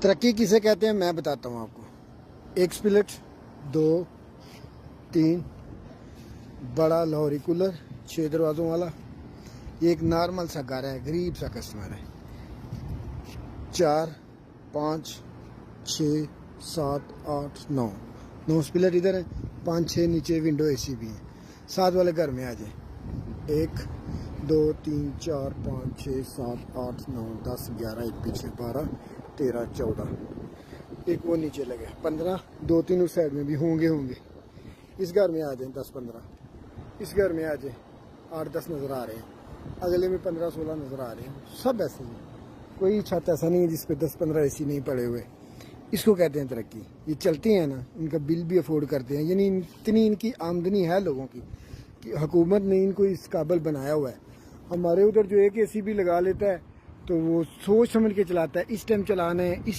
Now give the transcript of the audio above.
तरक्की किसे कहते हैं मैं बताता हूँ आपको। एक स्पिलेट, 2, 3, बड़ा लाहौरी कूलर 6 दरवाज़ों वाला। ये एक नॉर्मल सा घर है, गरीब सा कस्टमर है। 4, 5, 6, 7, 8, 9 स्पिलेट इधर है, 5, 6 नीचे विंडो एसी भी है। साथ वाले घर में आ जाए। 1, 2, 3, 4, 5, 6, 7, 8, 9, 10, 11, एक पीछे 12, 13, 14, एक वो नीचे लगे 15, 2, 3 उस साइड में भी होंगे। इस घर में आ जाए 10, 15, इस घर में आ जाए 8, 10 नज़र आ रहे हैं, अगले में 15, 16 नज़र आ रहे हैं। सब ऐसे ही, कोई छत ऐसा नहीं है जिस पे 10, 15 एसी नहीं पड़े हुए। इसको कहते हैं तरक्की। ये चलती हैं ना, इनका बिल भी अफोर्ड करते हैं, यानी इतनी इनकी आमदनी है लोगों की कि हुकूमत ने इनको इस काबिल बनाया हुआ है। हमारे उधर जो एक एसी भी लगा लेता है तो वो सोच समझ के चलाता है, इस टाइम चलाना है, इस